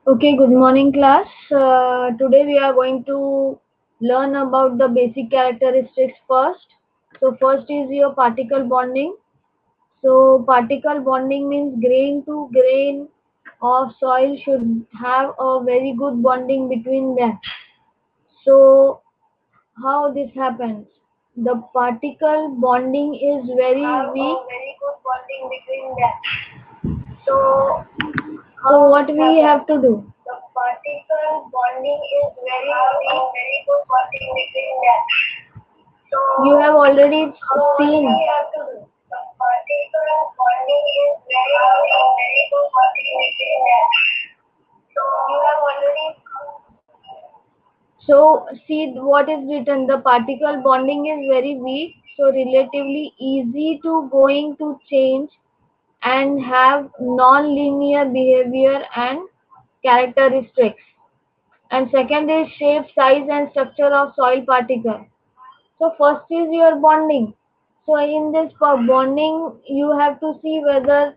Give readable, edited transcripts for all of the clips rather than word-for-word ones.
Okay, good morning, class. Today we are going to learn about the basic characteristics first. So, first is your particle bonding. So, particle bonding means grain to grain of soil should have a very good bonding between them. So, how this happens? The particle bonding is very weak. Very good bonding between them. So what we have to do? The particle bonding is very weak, very good bonding between them. So you have already seen. What we have to do? The particle bonding is very weak, very good bonding between them. So you have already. So see what is written. The particle bonding is very weak, so relatively easy to going to change and have non-linear behavior and characteristics. And second is shape, size and structure of soil particle. So first is your bonding. So in this for bonding, you have to see whether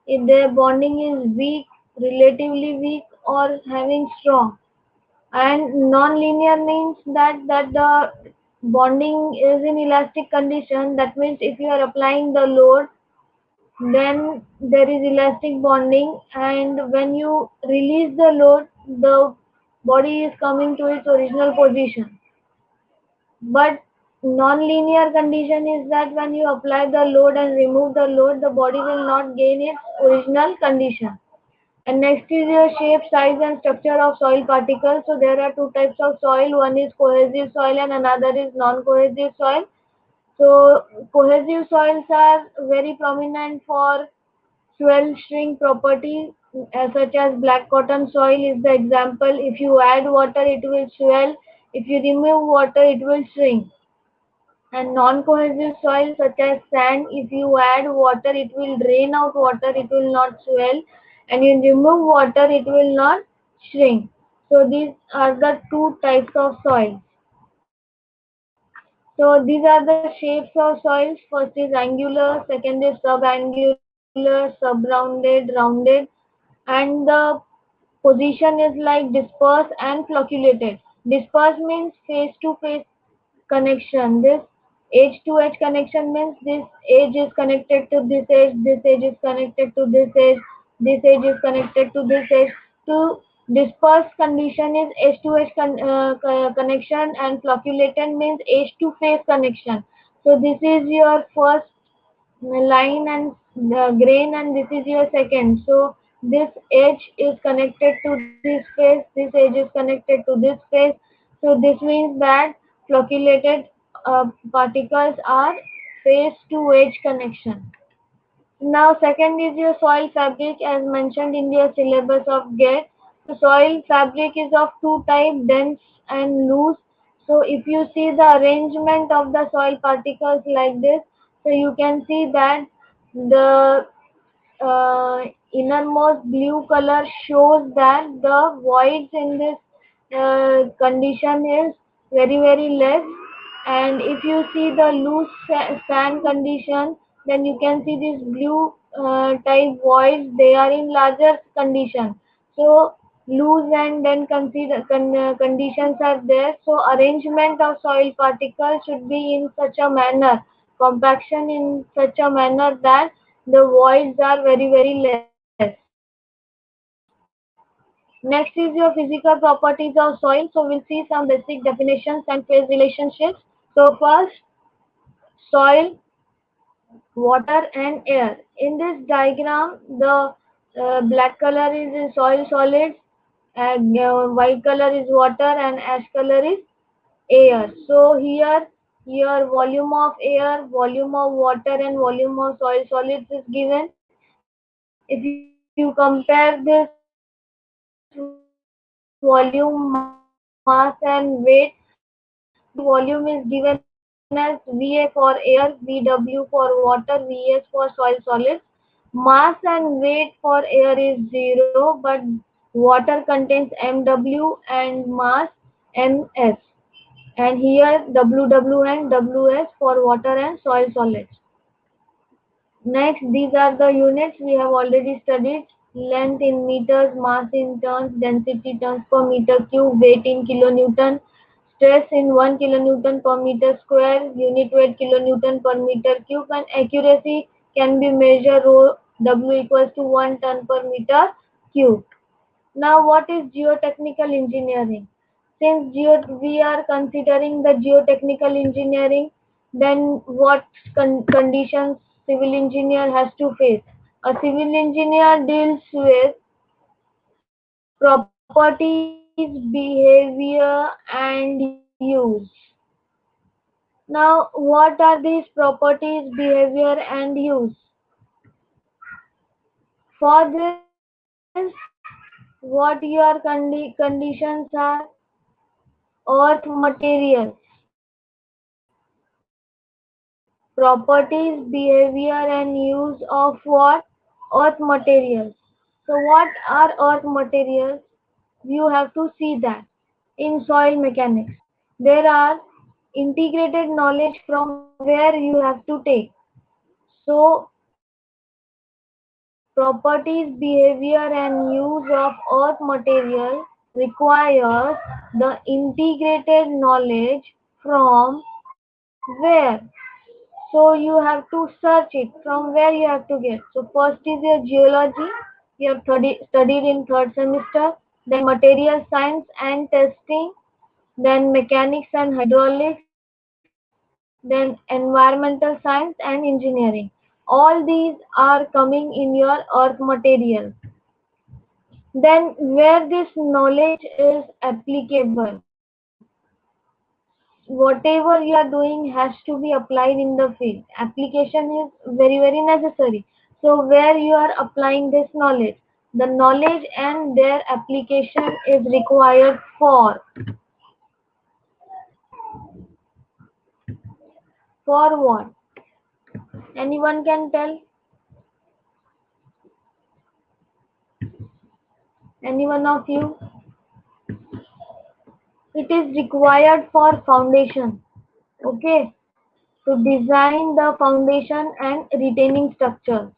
if their bonding is weak, relatively weak, or having strong. And non-linear means that the bonding is in elastic condition. That means if you are applying the load, then there is elastic bonding, and when you release the load, the body is coming to its original position. But non-linear condition is that when you apply the load and remove the load, the body will not gain its original condition. And next is your shape, size and structure of soil particles. So there are two types of soil. One is cohesive soil and another is non-cohesive soil. So cohesive soils are very prominent for swell shrink property, such as black cotton soil is the example. If you add water, it will swell. If you remove water, it will shrink. And non-cohesive soil such as sand, if you add water, it will drain out water, it will not swell. And you remove water, it will not shrink. So these are the two types of soil. So these are the shapes of soils. First is angular, second is subangular, subrounded, rounded, and the position is like dispersed and flocculated. Dispersed means face to face connection. This edge to edge connection means this edge is connected to this edge is connected to this edge is connected to this edge. To dispersed condition is edge to edge connection, and flocculated means edge to face connection. So this is your first line and the grain, and this is your second. So this edge is connected to this face, this edge is connected to this face. So this means that flocculated particles are face to edge connection. Now second is your soil fabric as mentioned in your syllabus of GET. The soil fabric is of two types, dense and loose. So if you see the arrangement of the soil particles like this, so you can see that the innermost blue color shows that the voids in this condition is very less. And if you see the loose sand condition, then you can see these blue type voids, they are in larger condition. So loose and then conditions are there. So arrangement of soil particles should be in such a manner, compaction in such a manner that the voids are very less. Next is your physical properties of soil. So we'll see some basic definitions and phase relationships. So first, soil, water and air. In this diagram, the black color is soil solids, and white color is water, and ash color is air. So here your volume of air, volume of water and volume of soil solids is given. If you compare this volume, mass and weight, then you can see the volume is given as Va for air, Vw for water, Vs for soil solids. Mass and weight for air is 0, but water contains Mw and mass Ms. And here Ww and Ws for water and soil solids. Next, these are the units we have already studied. length in meters, mass in tons, density tons per meter cube, weight in kilonewton, stress in 1 kilonewton per meter square, unit weight kilonewton per meter cube, and accuracy can be measured rho W equals to 1 ton per meter cube. Now, what is geotechnical engineering? Since we are considering the geotechnical engineering, then what conditions civil engineer has to face? A civil engineer deals with properties, behavior, and use. Now, what are these properties, behavior, and use? For this, what your conditions are earth materials, properties, behavior, and use of what? Earth materials. So, what are earth materials? You have to see that in soil mechanics. There are integrated knowledge from where you have to take. So, properties, behavior, and use of earth material requires the integrated knowledge from where. So you have to search it from where you have to get. So first is your geology. You have studied in third semester. Then material science and testing. Then mechanics and hydraulics. Then environmental science and engineering. All these are coming in your earth material. Then where this knowledge is applicable, whatever you are doing has to be applied in the field. Application is very necessary. So where you are applying this knowledge, the knowledge and their application is required for what? Anyone can tell? Anyone of you? It is required for foundation. Okay, to design the foundation and retaining structure.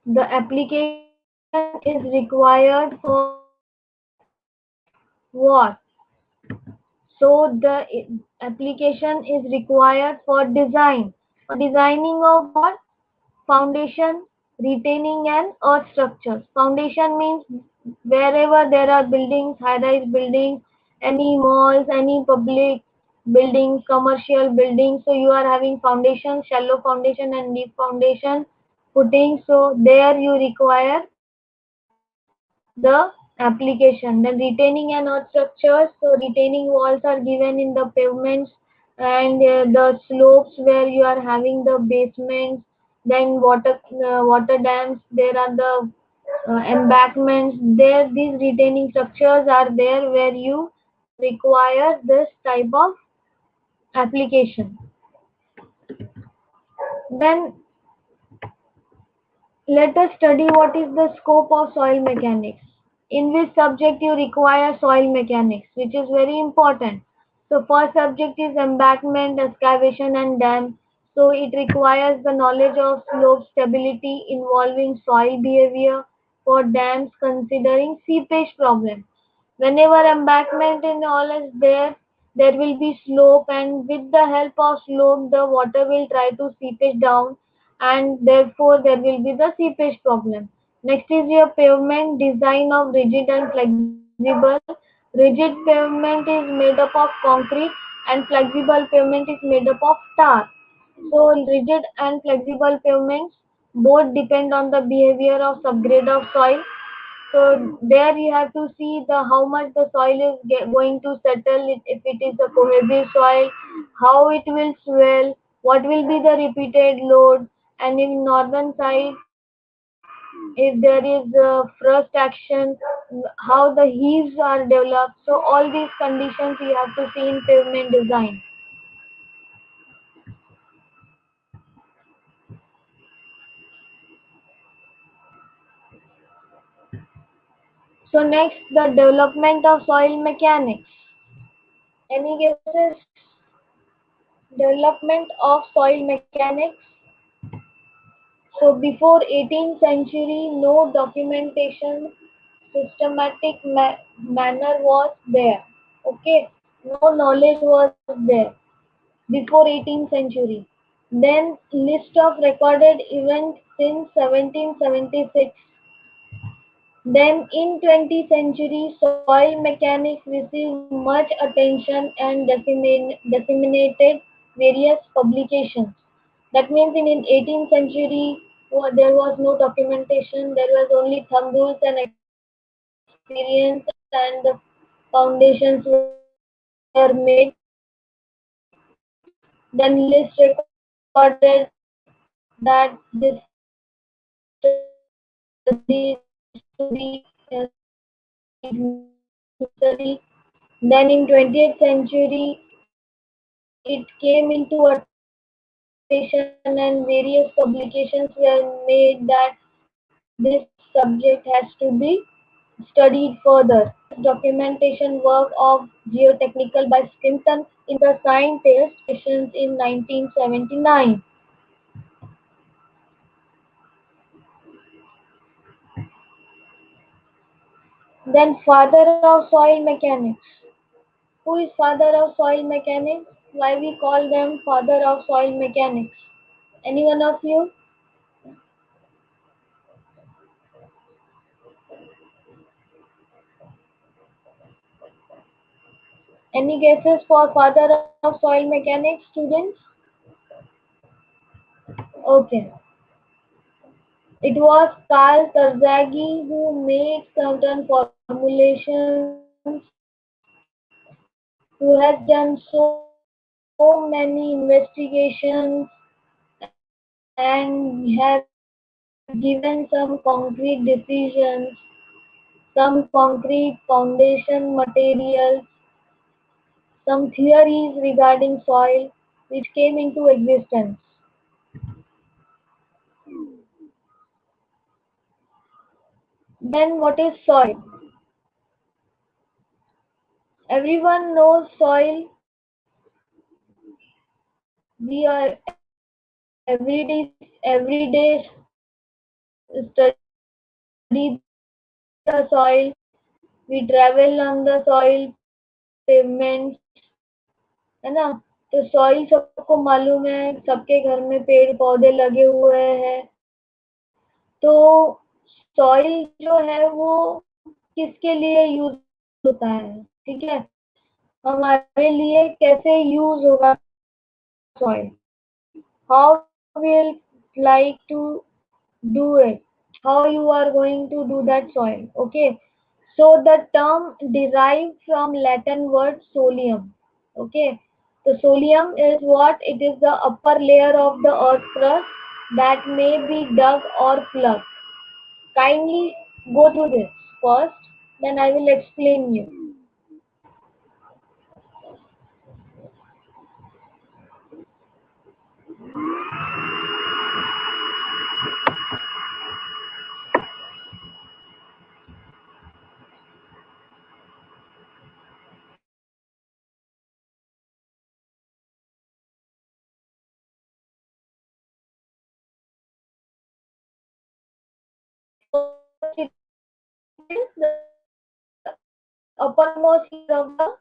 The application is required for what? So the application is required for design. For designing of what? Foundation, retaining and earth structures. Foundation means wherever there are buildings, high-rise buildings, any malls, any public buildings, commercial buildings. So you are having foundation, shallow foundation and deep foundation footing. So there you require the application. Then retaining and earth structures. So retaining walls are given in the pavements and the slopes where you are having the basements. Then water dams. There are the embankments. There these retaining structures are there where you require this type of application. Then let us study what is the scope of soil mechanics. In which subject you require soil mechanics, which is very important. So first subject is embankment, excavation and dam. So it requires the knowledge of slope stability involving soil behavior for dams considering seepage problem. Whenever embankment and all is there, there will be slope, and with the help of slope, the water will try to seepage down, and therefore there will be the seepage problem. Next is your pavement design of rigid and flexible. Rigid pavement is made up of concrete and flexible pavement is made up of tar. So rigid and flexible pavements both depend on the behavior of subgrade of soil. So there you have to see the how much the soil is going to settle it, if it is a cohesive soil, how it will swell, what will be the repeated load, and in northern side, if there is frost action, how the heaves are developed. So all these conditions you have to see in pavement design. So next, the development of soil mechanics. Any guesses? Development of soil mechanics. So before 18th century, no documentation, systematic manner was there. Okay, no knowledge was there before 18th century. Then list of recorded events since 1776. Then in 20th century, soil mechanics received much attention and disseminated various publications. That means in 18th century, there was no documentation, there was only thumb rules and experience, and the foundations were made. Then list recorded that this study is necessary. Then in 20th century, it came into attention and various publications were made that this subject has to be studied further. Documentation work of geotechnical by Skinton in the Scientist editions in 1979. Then father of soil mechanics. Who is father of soil mechanics? Why we call them father of soil mechanics? Any one of you? Any guesses for father of soil mechanics, students? Okay. It was Carl Terzaghi who made certain formulations, who has done so many investigations and have given some concrete decisions, some concrete foundation materials, some theories regarding soil which came into existence. Then what is soil? Everyone knows soil. We are every day study the soil. We travel on the soil pavements, है ना? तो soil सबको मालूम है, सबके घर में पेड़ पौधे लगे हुए हैं। तो सॉइल जो है वो किसके लिए यूज होता है? ठीक है, हमारे लिए कैसे यूज होगा soil? How will like to do it? How you are going to do that soil? Okay. So the term derived from Latin word solium. Okay. The solium is what? It is the upper layer of the earth crust that may be dug or plugged. Kindly go through this first, then I will explain you. Uppermost layer of the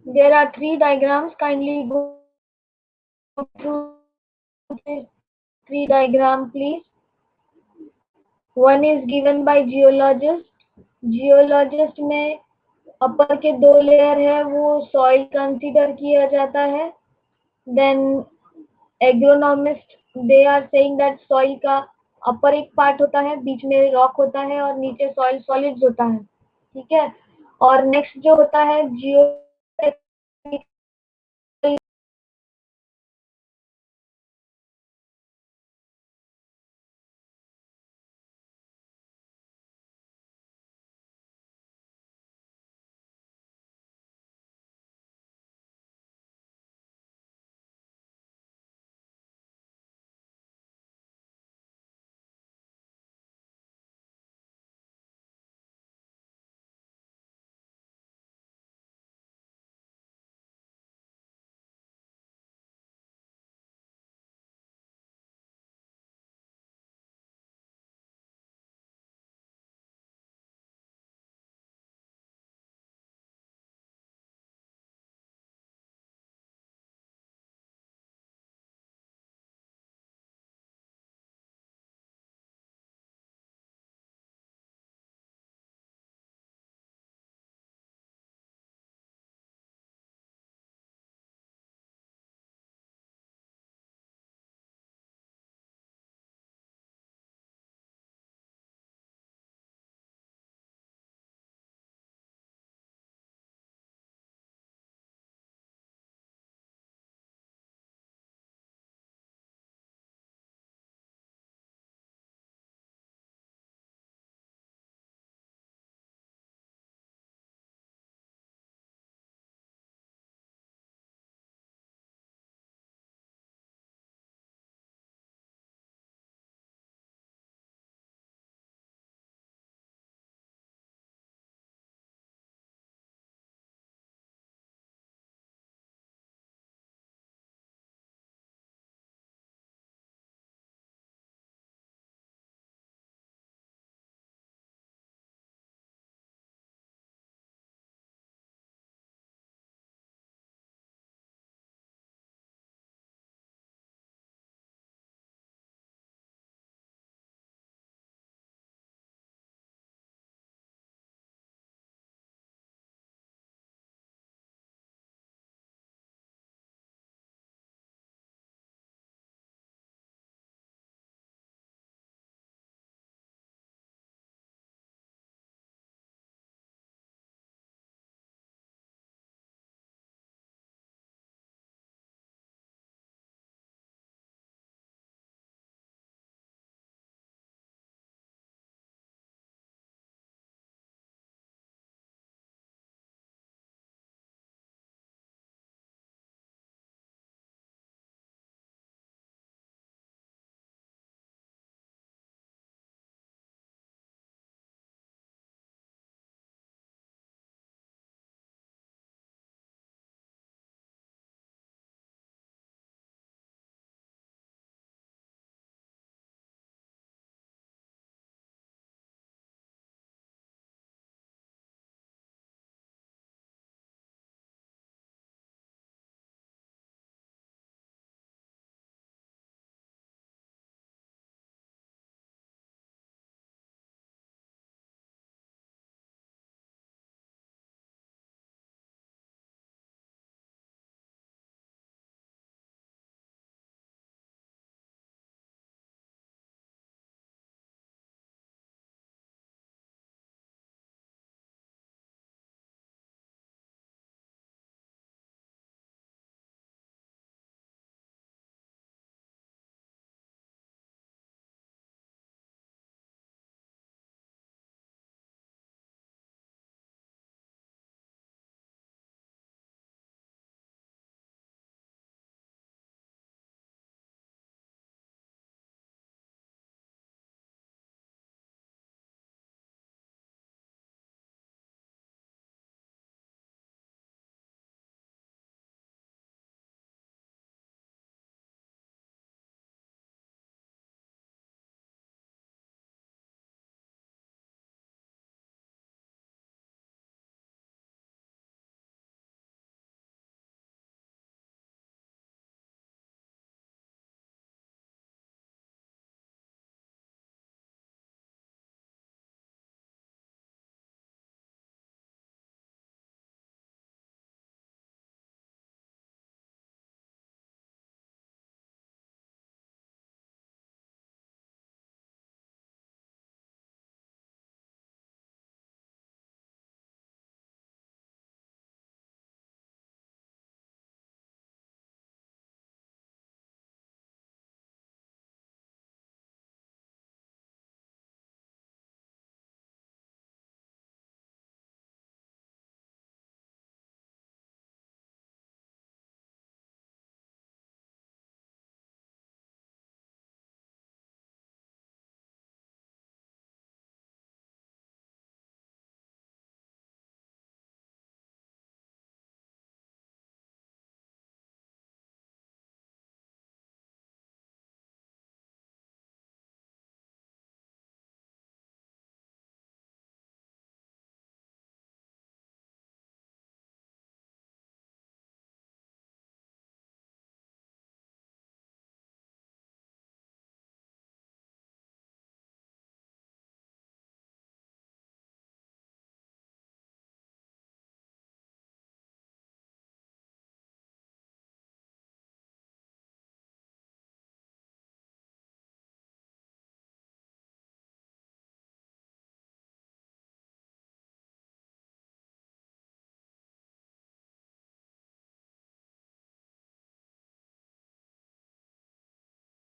There are three diagrams. Kindly go through the three diagram, please. One is given by geologist. Geologist में अपर के दो layer है वो soil consider किया जाता है. Then agronomist they are saying that soil का upper एक पार्ट होता है, बीच में रॉक होता है और नीचे सॉइल सॉलिड्स होता है. ठीक है. और नेक्स्ट जो होता है जियो